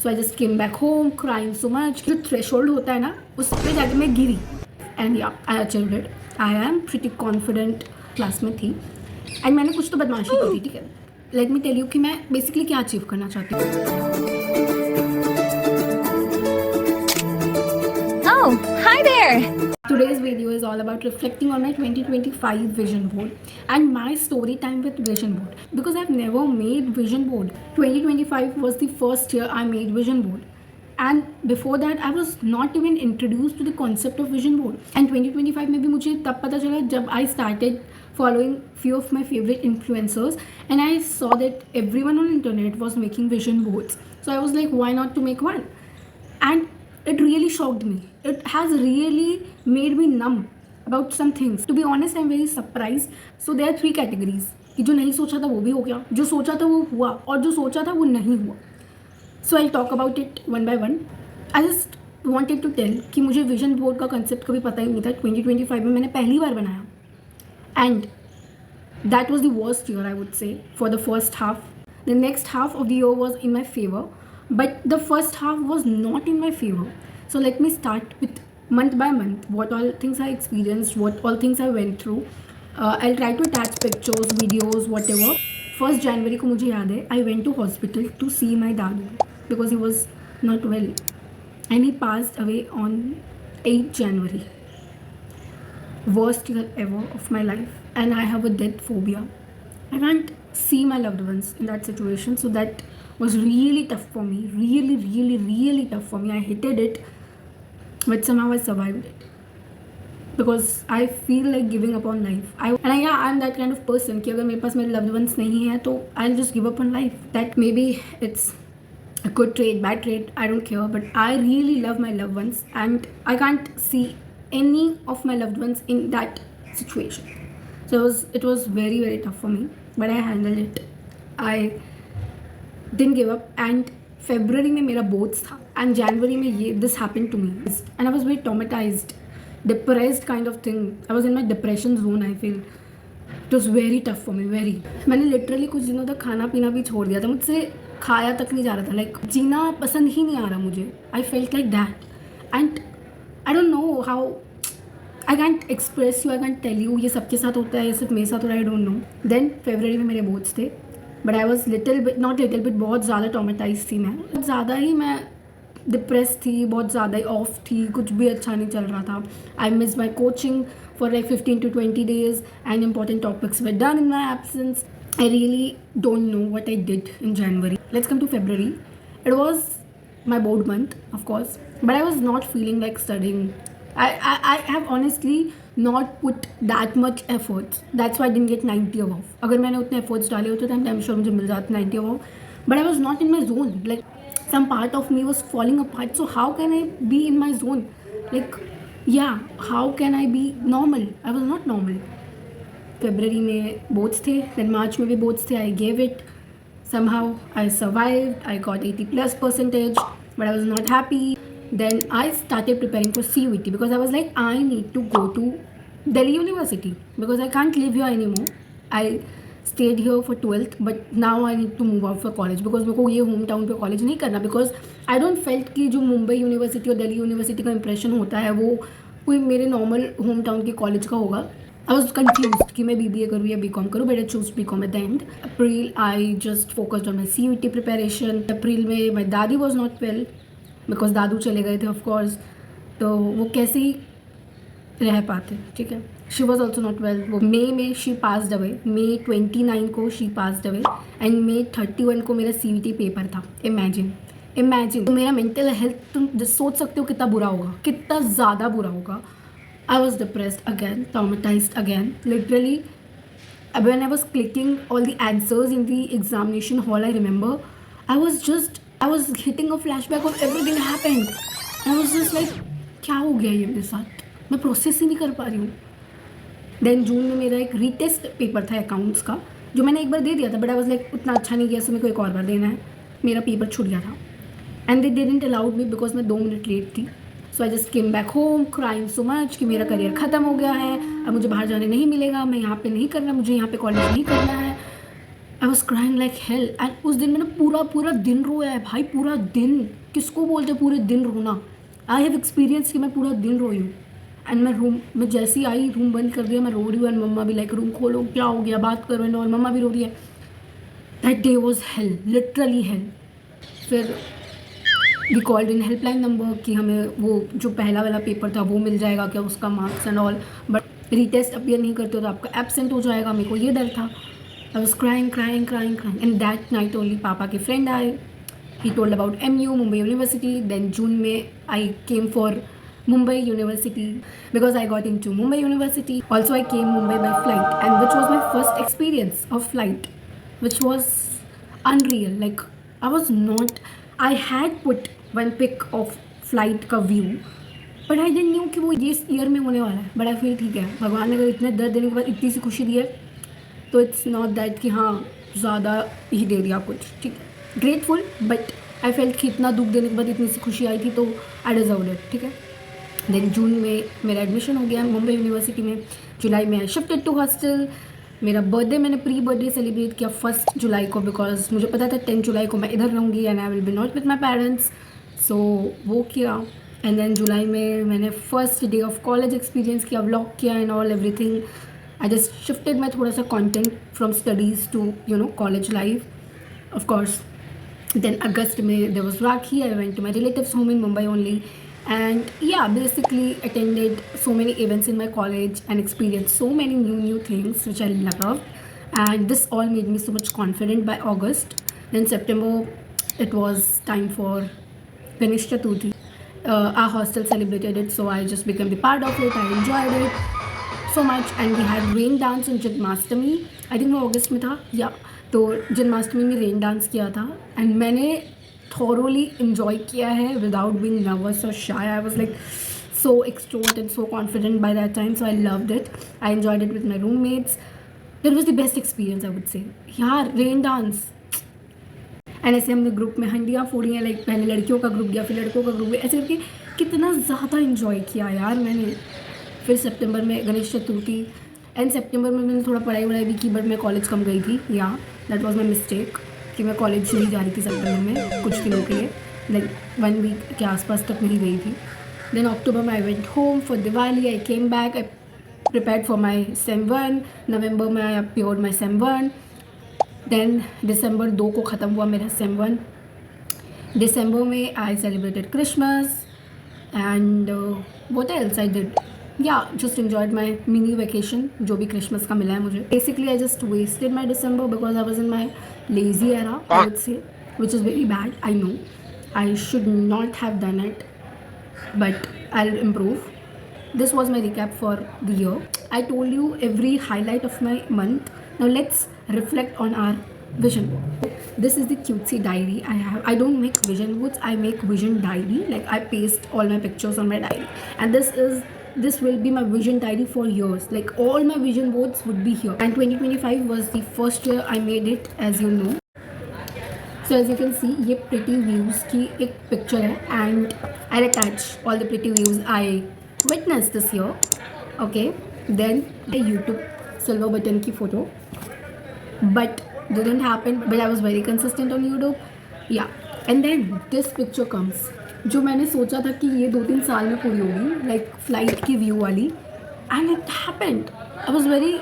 So I just came back home crying so much. जो threshold होता है ना, उस पर जाके मैं गिरी and yeah I achieved it. I am pretty confident class में थी एंड मैंने कुछ तो बदमाशी की थी, ठीक है। लेट मी टेल यू कि मैं बेसिकली क्या अचीव करना चाहती हूँ। Oh, hi there! Today's video is all about reflecting on my 2025 vision board and my story time with vision board because I've never made vision board. 2025 was the first year I made vision board, and before that I was not even introduced to the concept of vision board. And 2025 में भी मुझे तब पता चला जब I started following few of my favorite influencers and I saw that everyone on internet was making vision boards. So I was like, why not to make one? And it really shocked me. It has really made me numb about some things. To be honest, I'm very surprised. So there are three categories कि जो नहीं सोचा था वो भी हो गया, जो सोचा था वो हुआ, और जो सोचा था वो नहीं हुआ. So I'll talk about it one by one. I just wanted to tell कि मुझे विजन बोर्ड का कंसेप्ट कभी पता ही नहीं था. 2025 में मैंने पहली बार बनाया and that was the worst year, I would say, for the first half. The next half of the year was in my favor, but the first half was not in my favor. So let me start with month by month, what all things I experienced, what all things I went through. I'll try to attach pictures, videos, whatever. 1st January को मुझे याद है, I went to hospital to see my dad because he was not well and he passed away on 8th January. Worst year ever of my life, and I have a death phobia. I can't see my loved ones in that situation, so that was really tough for me. Really tough for me. I hated it, but somehow I survived it because I feel like giving up on life. I'm that kind of person कि अगर मेरे पास मेरे loved ones नहीं है तो I'll just give up on life. That maybe it's a good trait, bad trait, I don't care, but I really love my loved ones and I can't see any of my loved ones in that situation. So it was very tough for me, but I handled it. I didn't give up, and February में मेरा boards था and January में ये this happened to me and I was very traumatized, depressed kind of thing. I was in my depression zone. I feel it was very tough for me, very. मैंने literally कुछ दिनों तक खाना पीना भी छोड़ दिया था, मुझसे खाया तक नहीं जा रहा था, like जीना पसंद ही नहीं आ रहा मुझे. I felt like that and I don't know how. I can't express you, I can't tell you ये सबके साथ होता है, ये सिर्फ मेरे साथ हो रहा है, I don't know. Then February में मेरे boards थे, but I was little bit, not little bit, बहुत ज़्यादा traumatized थी मैं. बहुत ज़्यादा ही मैं depressed थी, बहुत ज़्यादा ही off थी, कुछ भी अच्छा नहीं चल रहा था. I missed my coaching for like 15 to 20 days and important topics were done in my absence. I really don't know what I did in January. Let's come to February. It was my board month, of course, but I was not feeling like studying. I have honestly not put that much efforts. That's why I didn't get 90 above. अगर मैंने उतने efforts डाले होते तो I'm sure मुझे मिल जाता 90 above. But I was not in my zone. Like some part of me was falling apart. So how can I be in my zone? Like yeah, how can I be normal? I was not normal. February में boards थे, then March में भी boards थे. I gave it. Somehow I survived. I got 80+%, but I was not happy. Then I started preparing for CUET because I was like, I need to go to Delhi University because I can't live here anymore. I stayed here for 12th, but now I need to move out for college because मेरे को ये home town पे college नहीं करना because I don't felt कि जो Mumbai university और Delhi university का इंप्रेशन होता है वो कोई मेरे नॉर्मल होम टाउन के कॉलेज का होगा. I was confused कि मैं BBA करूँ या BCom करूँ, but I chose BCom at the end. April I just focused on my CUET preparation. April में my दादी was not well बिकॉज दादू चले गए थे ऑफकोर्स, तो वो कैसे ही रह पाते, ठीक है. She was also not well. वो मई में शी पास्ड अवे. May 29 को she passed away and May 31 को मेरा CUET पेपर था. इमेजिन तो मेरा मेंटल हेल्थ तुम सोच सकते हो कितना बुरा होगा, कितना ज़्यादा बुरा होगा. I was depressed again, traumatised again. Literally when I was clicking all the answers in the examination hall, I remember I was hitting a flashback of everything that happened. I was just like, क्या हो गया ये मेरे साथ, मैं process ही नहीं कर पा रही हूँ. देन जून में मेरा एक रीटेस्ट पेपर था अकाउंट्स का जो मैंने एक बार दे दिया था, बट आई वाज लाइक उतना अच्छा नहीं गया, सो मेरे को एक और बार देना है. मेरा पेपर छूट गया था and they didn't allowed me because मैं 2 मिनट लेट थी. So I just came back home crying so much कि मेरा करियर ख़त्म हो गया है, अब मुझे बाहर जाने नहीं मिलेगा, मैं यहाँ पे नहीं करना, मुझे यहाँ पे कॉलेज नहीं करना है. I was crying like hell. And उस दिन मैंने पूरा पूरा दिन रोया है भाई, पूरा दिन। किसको बोलते पूरे दिन रोना? आई हैव एक्सपीरियंस कि मैं पूरा दिन रोई हूँ। एंड मैं जैसे ही आई रूम बंद कर दिया, मैं रो रही हूँ। एंड मम्मा भी लाइक रूम खोलो, क्या हो गया, बात करो एंड और मम्मा भी रो रही है। That day was hell, literally hell. फिर we called in helpline number कि हमें वो जो पहला वाला पेपर था वो मिल जाएगा क्या, उसका marks and all, but retest appear नहीं करते हो तो आपका एब्सेंट हो जाएगा। मेरे को ये डर था। I was crying crying crying crying and that night only पापा के फ्रेंड आए। He told about MU, Mumbai university. Then June में I came for Mumbai University because I got into Mumbai University. Also, I came Mumbai by flight, and which was my first experience of flight, which was unreal. Like I was not. I had put one pic of flight का view, but I didn't knew कि वो ये year में होने वाला है. But I feel ठीक है, भगवान ने अगर इतने दर्द देने के बाद इतनी सी खुशी दी है, तो it's not that कि हाँ ज़्यादा ही दे दिया कुछ. ठीक है, grateful, but I felt कि इतना दुख देने के बाद इतनी सी खुशी आई थी तो I deserved it. ठीक है. देन जून में मेरा एडमिशन हो गया मुंबई यूनिवर्सिटी में। जुलाई में आई शिफ्टेड टू हॉस्टल। मेरा बर्थडे मैंने प्री बर्थडे सेलिब्रेट किया 1 जुलाई को, बिकॉज मुझे पता था 10 जुलाई को मैं इधर रहूँगी and I will be not with my parents, so वो किया। एंड देन जुलाई में मैंने first day of college experience किया, व्लॉग किया and all everything. I just shifted my थोड़ा सा content from studies to college life of course. Then August में there was Rakhi, I went to my relatives home in Mumbai only. And yeah, basically attended so many events in my college and experienced so many new things which I loved, and this all made me so much confident by August. Then September, it was time for Ganesh Chaturthi. Our hostel celebrated it, so I just became the part of it. I enjoyed it so much, and we had rain dance on Janmashtami. I think वो अगस्त में था, yeah. तो जन्माष्टमी में rain dance किया था and मैंने thoroughly enjoy किया है without being nervous or shy. I was like so extrovert and so confident by that time, so I loved it. I enjoyed it with my roommates. That was the best experience, I would say. यार rain dance and ऐसे हमने group में हंडियाँ फोड़ी हैं, like पहले लड़कियों का group गया फिर लड़कों का ग्रुप गया, ऐसे करके कितना ज़्यादा इन्जॉय किया यार मैंने. फिर सितंबर में गणेश चतुर्थी एंड सितंबर में मैंने थोड़ा पढ़ाई वढ़ाई भी की, बट मैं कॉलेज कम गई थी. या दैट वॉज माई मिस्टेक कि मैं कॉलेज नहीं जा रही थी सितंबर में कुछ दिनों के लिए, लाइक 1 वीक के आसपास तक नहीं गई थी. देन अक्टूबर में I went home for Diwali. I came back, I prepared for my sem 1. November में I appeared my sem 1. Then December 2 को ख़त्म हुआ मेरा सेम 1. दिसंबर में I celebrated Christmas and what else I did, yeah just enjoyed my mini vacation जो भी Christmas का मिला है मुझे. Basically I just wasted my December because I was in my lazy era, I would say, which is very bad. I know I should not have done it, but I'll improve. This was my recap for the year. I told you every highlight of my month. Now let's reflect on our vision board. This is the cutesy diary I have. I don't make vision boards, I make vision diary. Like I paste all my pictures on my diary, and this will be my vision diary for years. Like all my vision boards would be here. And 2025 was the first year I made it, as you know. So as you can see, ये pretty views की एक picture है, and I'll attach all the pretty views I witnessed this year. Okay, then a YouTube silver button की photo, but didn't happen. But I was very consistent on YouTube. Yeah, and then this picture comes. जो मैंने सोचा था कि ये 2-3 साल में पूरी होगी, लाइक फ्लाइट की व्यू वाली, and it happened. I was very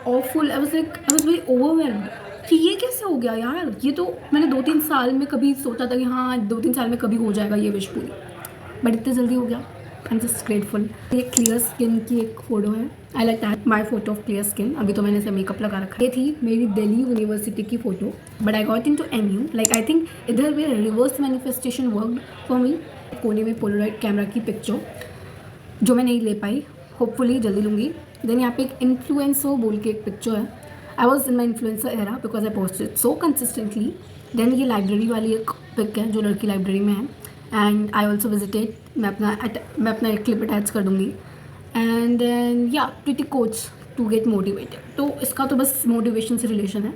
awful, I was very overwhelmed कि ये कैसे हो गया यार. ये तो मैंने 2-3 साल में कभी सोचा था कि हाँ 2-3 साल में कभी हो जाएगा ये विश पूरी, बट इतने जल्दी हो गया. I am just grateful. ये क्लियर स्किन की एक फ़ोटो है. I like that my photo of clear skin. अभी तो मैंने इसे मेकअप लगा रखा है. ये थी मेरी दिल्ली यूनिवर्सिटी की photo, but I got in to MU. Like I think इधर भी reverse manifestation worked for me. कोने में पोलराइड कैमरा की पिक्चर जो मैं नहीं ले पाई, होपफुली जल्दी लूँगी. देन यहाँ पे एक इन्फ्लुएंसर बोल के एक पिक्चर है. I was in my influencer era because I posted so consistently. Then ये लाइब्रेरी वाली एक पिक है जो लड़की लाइब्रेरी में है, एंड आई ऑल्सो विजिटेड. मैं अपना एक क्लिप अटैच कर दूँगी. And then yeah pretty coach to get motivated. तो इसका तो बस मोटिवेशन से रिलेशन है,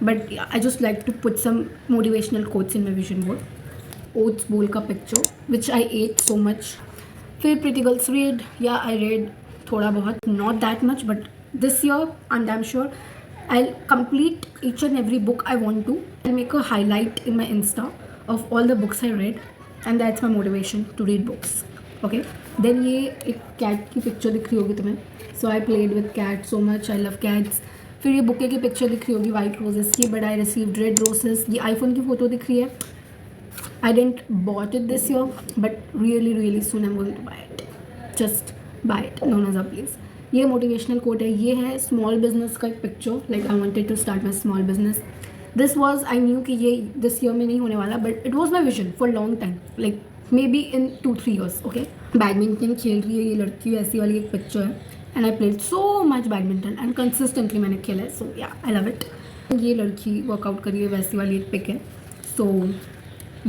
but I just like to put some motivational quotes in my vision board. Oats bowl का picture which I ate so much. फिर pretty girls read, yeah I read थोड़ा बहुत, not that much, but this year I am damn sure I'll complete each and every book I want to. I'll make a highlight in my Insta of all the books I read, and that's my motivation to read books. Okay. Then ये एक cat की picture दिख रही होगी तुम्हें. So I played with cats so much. I love cats. फिर ये bouquet की पिक्चर दिख रही होगी white roses की, but I received red roses. ये iPhone की फ़ोटो दिख रही है. I didn't bought it this year, but really soon I'm going to buy it. Just buy it. No Nazar please. ये मोटिवेशनल कोट है. ये है स्मॉल बिजनेस का एक picture. Like I wanted to start my small business. This was I knew कि ये this year में नहीं होने वाला, but it was my vision for long time, like maybe in 2-3 years. Okay. Badminton खेल रही है ये लड़की, ऐसी वाली एक पिक्चर है. And I played so much badminton and consistently मैंने खेला है. सो या आई लव इट. ये लड़की वर्कआउट कर रही है, वैसी वाली एक पिक है. सो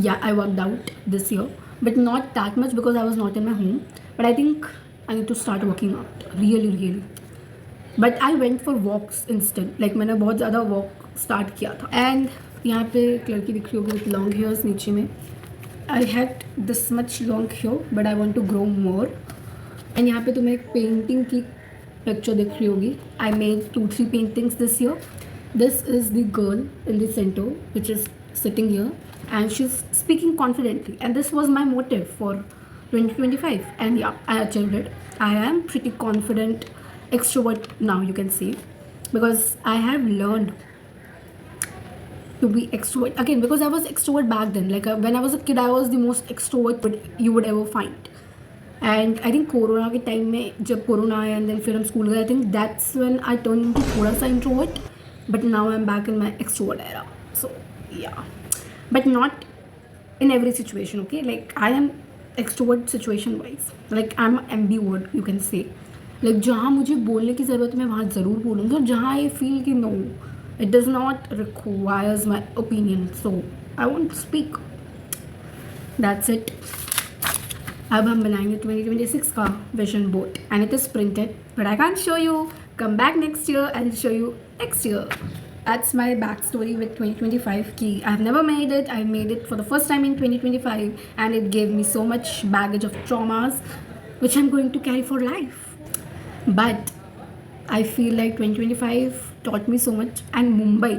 yeah, I worked out this year, but not that much because I was not in my home. But I think I need to start working out really. But I went for walks instead. Like मैंने बहुत ज़्यादा walk start किया था. And यहाँ पे एक लड़की दिख रही होगी with long hairs नीचे में. I had this much long hair, but I want to grow more. And यहाँ पे तुम्हें एक painting की picture दिख रही होगी. I made 2-3 paintings this year. This is the girl in the center, which is sitting here. And she's speaking confidently, and this was my motive for 2025, and yeah, I achieved it. I am pretty confident extrovert now, you can say, because I have learned to be extrovert again, because I was extrovert back then. Like when I was a kid, I was the most extrovert you would ever find. And I think corona के time में जब corona आया and then फिर हम school गए, I think that's when I turned into थोड़ा सा introvert, but now I'm back in my extrovert era. So yeah. But not in every situation, okay? Like I am extrovert situation wise. Like I'm ambivert, you can say. Like जहाँ मुझे बोलने की ज़रूरत है मैं वहाँ ज़रूर बोलूँगी, और जहाँ I feel कि no, it does not requires my opinion, so I won't speak. That's it. अब हम बनाएंगे 2026 का vision board, and it is printed, but I can't show you. Come back next year and show you next year. That's my backstory with 2025 ki I've never made it. I made it for the first time in 2025, and it gave me so much baggage of traumas which I'm going to carry for life. But I feel like 2025 taught me so much. And Mumbai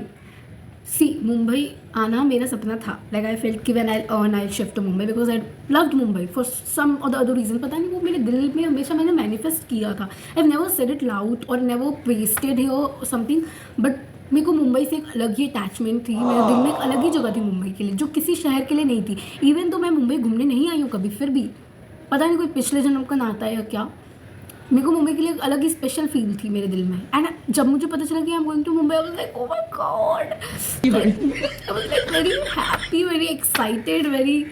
आना मेरा सपना था. Like I felt कि when I'll earn I'll shift to Mumbai because I loved Mumbai for some or the other reason. पता नहीं वो मेरे दिल में हमेशा मैंने manifest किया था. I've never said it loud or never pasted here or something, but मेरे को मुंबई से एक अलग ही अटैचमेंट थी. मेरे दिल में एक अलग ही जगह थी मुंबई के लिए, जो किसी शहर के लिए नहीं थी. इवन तो मैं मुंबई घूमने नहीं आई हूँ कभी, फिर भी पता नहीं कोई पिछले जन्म का नाता है या क्या, मेरे को मुंबई के लिए एक अलग ही स्पेशल फील थी मेरे दिल में. एंड जब मुझे पता चला कि I am going to Mumbai, I was like oh my God. I was like very happy, very excited, very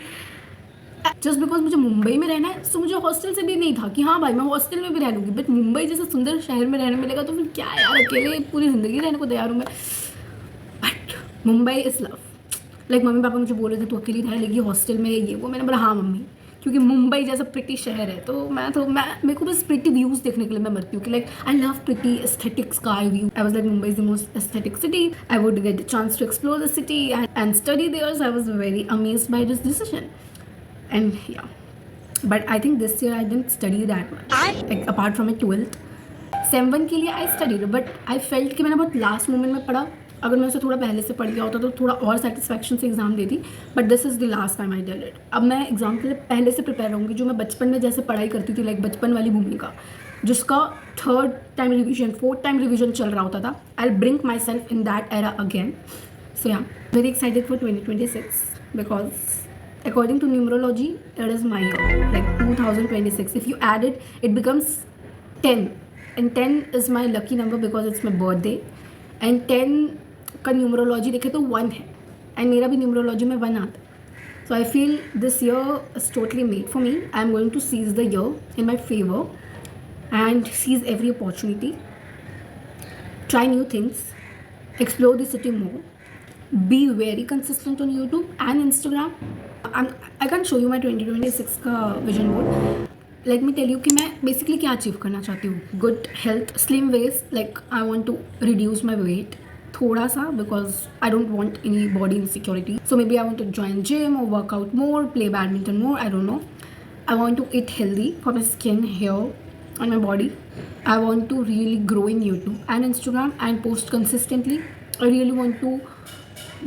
just because मुझे मुंबई में रहना है. सो मुझे हॉस्टल से भी नहीं था कि हाँ भाई मैं हॉस्टल में भी रह लूँगी, बट मुंबई जैसे सुंदर शहर में रहने मिलेगा तो फिर क्या यार, अकेले पूरी ज़िंदगी रहने को तैयार हूँ मैं. But Mumbai is love. Like mummy papa मुझे बोल रहे थे तू अकेली रह लेगी हॉस्टल में, ये वो. मैंने बोला हाँ मम्मी, क्योंकि मुंबई जैसा प्रिटी शहर है तो मैं मेरे को बस प्रिटी व्यूज़ देखने के लिए मैं मरती हूँ कि like I love pretty aesthetic sky view. I was like Mumbai is the most aesthetic city. I would get the chance to explore the city and study there. I was very amazed by this decision. And yeah, but I think this year I didn't study that much, like apart from my 12th. Sem 1 के लिए I studied, but I felt कि मैंने बहुत last moment में पढ़ा. अगर मैं उसे थोड़ा पहले से पढ़ लिया होता तो थोड़ा और सेटिस्फैक्शन से एग्ज़ाम देती. But this is the last time I did it. अब मैं एग्ज़ाम के लिए पहले से प्रिपेयर रहूँगी, जो मैं बचपन में जैसे पढ़ाई करती थी, लाइक बचपन वाली भूमिका जिसका 3rd time revision 4th time revision चल रहा होता था. I will bring myself in that era again. So yeah, very excited for 2026 because according to numerology, that is my year, like 2026. If you add it, it becomes 10. And 10 is my lucky number because it's my birthday. And 10 का numerology देखे तो 1 है. And मेरा भी numerology में 1 आता है. So I feel this year is totally made for me. I am going to seize the year in my favor and seize every opportunity. Try new things. Explore the city more. Be very consistent on YouTube and Instagram. I can't show you my 2026 का vision board. Let me tell you कि मैं basically क्या achieve करना चाहती हूँ. Good health, slim waist, like I want to reduce my weight थोड़ा सा because I don't want any body insecurity. So maybe I want to join gym or work out more, play badminton more, I don't know. I want to eat healthy for my skin, hair, on my body. I want to really grow in YouTube and Instagram and post consistently. I really want to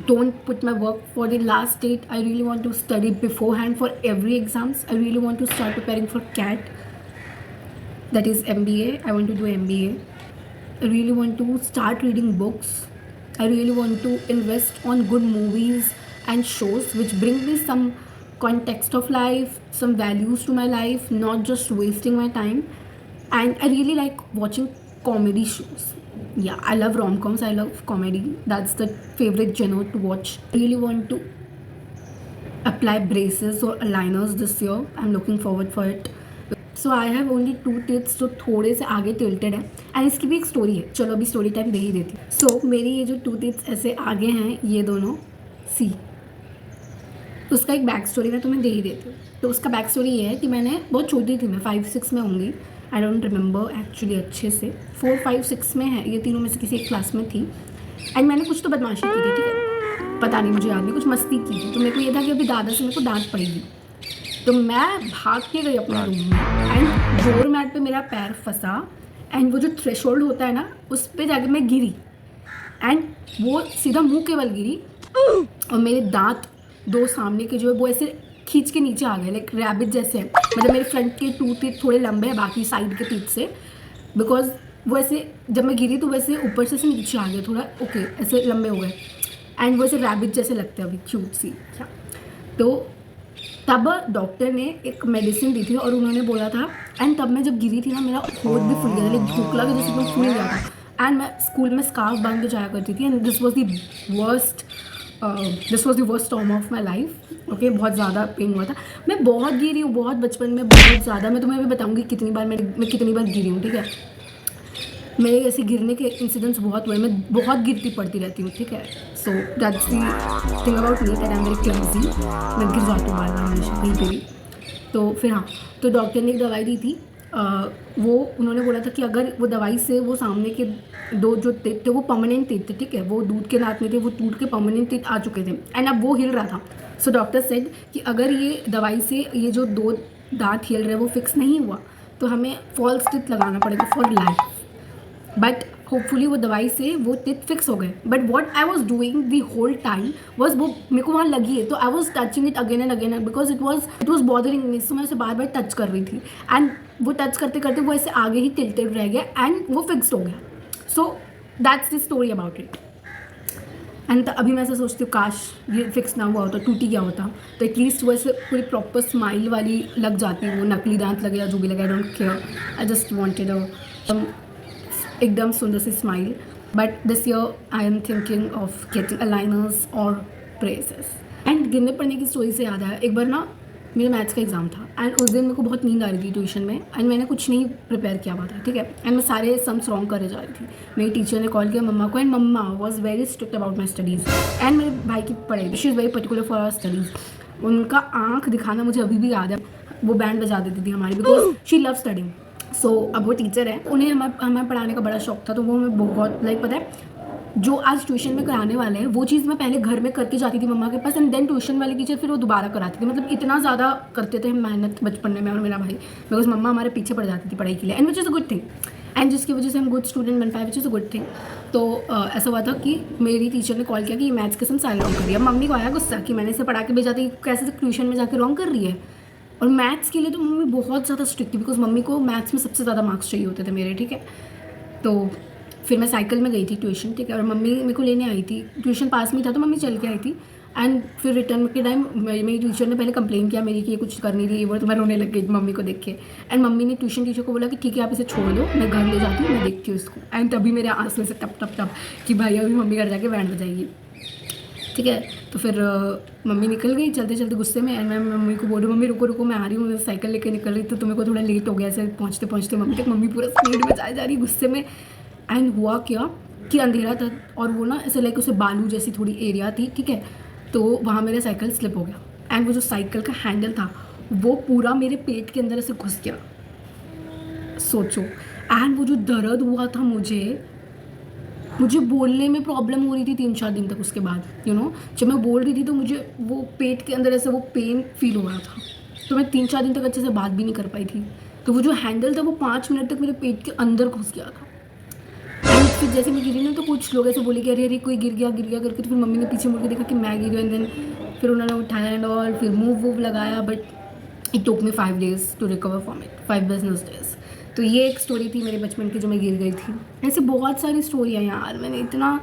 don't put my work for the last date. I really want to study beforehand for every exams. I really want to start preparing for CAT, that is MBA. I want to do MBA. I really want to start reading books. I really want to invest on good movies and shows which bring me some context of life, some values to my life, not just wasting my time. And I really like watching comedy shows. Yeah, I love rom-coms, I love comedy. That's the favorite genre to watch. I really want to apply braces or aligners this year. I'm looking forward for it. So I have only 2 tips जो थोड़े से आगे tilted है and इसकी भी एक story है. चलो अभी स्टोरी टाइम दे ही देती हूँ. सो मेरी ये जो 2 टिप्स ऐसे आगे हैं ये दोनों सी, उसका एक बैक स्टोरी मैं तुम्हें दे ही देती हूँ. तो उसका बैक स्टोरी ये है कि मैंने बहुत छोटी थी, मैं 5-6 में होंगी. आई डोंट रिमेंबर एक्चुअली अच्छे से. 4-5-6 में है, ये तीनों में से किसी एक क्लास में थी. एंड मैंने कुछ तो बदमाशी की थी, ठीक है, पता नहीं मुझे याद नहीं, कुछ मस्ती की थी. तो मेरे को ये था कि अभी दादा से मेरे को डांट पड़ेगी. तो मैं भाग के गई अपने रूम में एंड डोर मैट पे मेरा पैर फंसा एंड वो जो थ्रेशोल्ड होता है ना उस पर जाके मैं गिरी एंड वो सीधा मुंह के बल गिरी और मेरे दांत 2 सामने के जो है वो ऐसे खींच के नीचे आ गए, लाइक रैबिट जैसे हैं. मतलब मेरे फ्रंट के 2 टीथ थोड़े लंबे हैं बाकी साइड के टीथ से, बिकॉज वो ऐसे जब मैं गिरी तो वैसे ऊपर से नीचे आ गए थोड़ा, ओके ऐसे लंबे हो गए एंड वो ऐसे रैबिट जैसे लगते हैं अभी क्यूट सी. तो तब डॉक्टर ने एक मेडिसिन दी थी और उन्होंने बोला था एंड तब मैं जब गिरी थी ना मेरा होठ भी फूल गया था, लाइक ढोकला के जैसे फूल गया था. एंड मैं स्कूल में स्कार्फ बांध के जाया करती थी and this was the worst time of my life. Okay, बहुत ज़्यादा पेन हुआ था. मैं बहुत गिरी हूँ, बहुत बचपन में, बहुत ज़्यादा. मैं तुम्हें भी बताऊँगी कितनी बार मैं कितनी बार गिरी हूँ, ठीक है. मेरे ऐसे गिरने के इंसिडेंट्स बहुत हुए, मैं बहुत गिरती पड़ती रहती हूँ, ठीक है. So that's the thing about me that I am very clumsy. मैं गिर जाती हूँ बार बार हमेशा कहीं पे भी. तो फिर हाँ, तो डॉक्टर ने एक दवाई दी थी. वो उन्होंने बोला था कि अगर वो दवाई से वो सामने के 2 जो टीथ थे वो परमानेंट टीथ थे, ठीक है, वो दूध के दांत में थे, वो टूट के परमानेंट टीथ आ चुके थे एंड अब वो हिल रहा था. सो डॉक्टर सेड कि अगर ये दवाई से ये जो 2 दांत हिल रहे हैं वो फिक्स नहीं हुआ तो हमें फॉल्स टीथ लगाना पड़ेगा फॉर लाइफ. बट होपफुली वो दवाई से वो टीथ फिक्स हो गए. But what I was doing the whole time was वो मेरे को वहाँ लगी है तो I was touching it again and again because it was bothering me. So मैं उसे बार बार टच कर रही थी एंड वो टच करते करते वो ऐसे आगे ही टिल्टेड रह गया एंड वो फिक्स हो गया. So that's the story about it. And अभी मैं ऐसे सोचती हूँ काश ये फिक्स ना हुआ होता, टूटी गया होता तो एटलीस्ट वो ऐसे पूरी प्रॉपर स्माइल वाली लग जाती. वो नकली दांत लगे या जो भी लगे, I don't care. I just wanted एकदम सुंदर सी smile. But this year I am thinking of getting aligners और ब्रेसेस. एंड गिरने पड़ने की स्टोरी से याद आया, एक बार ना मेरे मैथ्स का एग्ज़ाम था एंड उस दिन मेरे को बहुत नींद आ रही थी ट्यूशन में एंड मैंने कुछ नहीं प्रिपेयर किया हुआ था, ठीक है. एंड मैं सारे सम्स रॉन्ग करे जा रही थी. मेरी टीचर ने कॉल किया मम्मा को एंड मम्मा was very strict about my studies and मेरे भाई की पढ़ाई, she is very particular for our studies. उनका आँख दिखाना मुझे अभी भी याद है. वो बैंड बजा देती थी हमारी बिकॉज शी लव स्टडिंग. सो अब वो टीचर है, उन्हें हमें पढ़ाने का बड़ा शौक था. तो वो हमें बहुत लाइक पता है जो आज ट्यूशन में कराने वाले हैं वो चीज़ मैं पहले घर में करके जाती थी मम्मा के पास एंड देन ट्यूशन वाली टीचर फिर वो दोबारा कराती थी. मतलब इतना ज़्यादा करते थे मेहनत बचपन में मैं और मेरा भाई, बिकॉज मम्मा हमारे पीछे पड़ जाती थी पढ़ाई के लिए and which is a good thing and जिसकी वजह से हम गुड स्टूडेंट बन पाए which is a good thing. तो ऐसा हुआ था कि मेरी टीचर ने कॉल किया कि ये मैथ्स के सम सारे रॉन्ग कर रही है. मम्मी को आया गुस्सा कि मैंने इसे पढ़ा के भेजा था, कैसे ट्यूशन में जाकर रॉन्ग कर रही है. और मैथ्स के लिए तो मम्मी बहुत ज़्यादा स्ट्रिक्ट थी बिकॉज मम्मी को मैथ्स में सबसे ज़्यादा मार्क्स चाहिए होते थे मेरे, ठीक है. तो फिर मैं साइकिल में गई थी ट्यूशन, ठीक है, और मम्मी मेरे को लेने आई थी. ट्यूशन पास में था तो मम्मी चल के आई थी एंड फिर रिटर्न के टाइम मेरी टीचर ने पहले कंप्लेन किया मेरी कि ये कुछ कर नहीं रही वो, तो मैं रोने लग गई मम्मी को देख के. एंड मम्मी ने ट्यूशन टीचर को बोला कि ठीक है आप इसे छोड़ दो, मैं घर ले जाती हूँ, मैं देखती हूँ इसको. एंड तभी मेरे आंसू में से टप टप टप कि भाई अभी मम्मी घर जाके बैंड बजाएगी, ठीक है. तो फिर मम्मी निकल गई चलते चलते गुस्से में एंड मैं मम्मी को बोल रही हूँ मम्मी रुको रुको मैं आ रही हूँ, मैं साइकिल लेकर निकल रही तो तुम्हें को थोड़ा लेट हो गया ऐसे पहुँचते पहुँचते मम्मी तक. मम्मी पूरा स्पीड में जा रही गुस्से में. एंड हुआ क्या कि अंधेरा था और वो ना ऐसे लाइक उसे बालू जैसी थोड़ी एरिया थी, ठीक है. तो वहाँ मेरा साइकिल स्लिप हो गया एंड वो जो साइकिल का हैंडल था वो पूरा मेरे पेट के अंदर ऐसे घुस गया, सोचो. एंड वो जो दर्द हुआ था मुझे बोलने में प्रॉब्लम हो रही थी 3-4 दिन तक. उसके बाद जब मैं बोल रही थी तो मुझे वो पेट के अंदर ऐसे वो पेन फील हो रहा था. तो मैं 3-4 दिन तक अच्छे से बात भी नहीं कर पाई थी. तो वो जो हैंडल था वो 5 मिनट तक मेरे पेट के अंदर घुस गया था। एंड फिर जैसे मैं गिरी ना तो कुछ लोग ऐसे बोले कि अरे अरे कोई गिर गया करके, तो फिर मम्मी ने पीछे मुड़ के देखा कि मैं गिरी, एंड देन फिर उन्होंने उठाया एंड ऑल, फिर मूव लगाया, but it took me 5 days to recover from it, 5 business days। तो ये एक स्टोरी थी मेरे बचपन की जो मैं गिर गई थी। ऐसे बहुत सारी स्टोरी है यार, मैंने इतना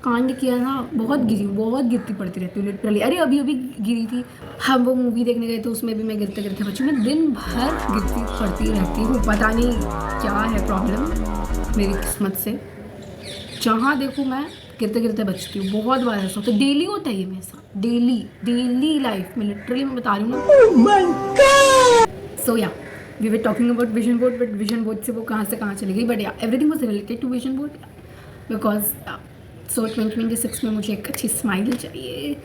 कांड किया ना, बहुत गिरती पड़ती रहती हूँ लिटरली। अरे अभी गिरी थी, हम वो मूवी देखने गए थे, उसमें भी मैं गिरते गिरते बची। मैं दिन भर गिरती पड़ती रहती हूँ, पता नहीं क्या है प्रॉब्लम मेरी किस्मत से। जहाँ देखूँ मैं गिरते गिरते बचती हूँ। बहुत बार ऐसा होता है, डेली होता है ये मेरे साथ, डेली लाइफ में, लिटरली मैं बता रही हूँ ना। So yeah we were talking about vision board, but vision board से वो कहाँ से कहाँ चली गई, but yeah everything was related to vision board, because so 2026 में मुझे एक अच्छी स्माइल चाहिए।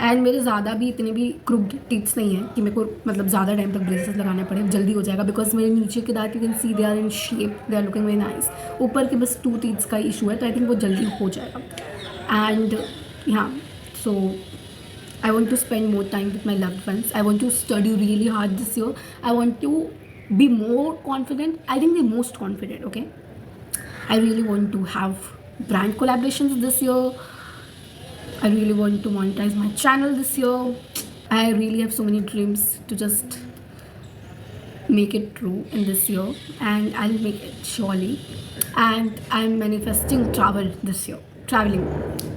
एंड मेरे ज़्यादा भी इतने भी क्रूड टीथ्स नहीं है कि मेरे को मतलब ज़्यादा टाइम तक ब्रेसेस लगाने पड़े, जल्दी हो जाएगा, बिकॉज मेरे नीचे के दांत you can see they are in shape, they are looking very nice. ऊपर के बस 2 टीथ्स का इशू है, तो आई थिंक वो जल्दी हो जाएगा। एंड हाँ, सो I want to spend more time with my loved ones. I want to study really hard this year. I want to be more confident. I think the most confident, okay? I really want to have brand collaborations this year. I really want to monetize my channel this year. I really have so many dreams to just make it true in this year, and I'll make it surely. And I'm manifesting travel this year. Traveling.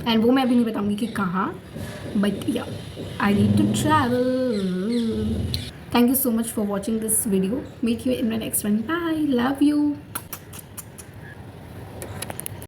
And वो मैं अभी नहीं बताऊँगी कि कहाँ, but yeah, I need to travel. Thank you so much for watching this video. Meet you in my next one. Bye. Love you.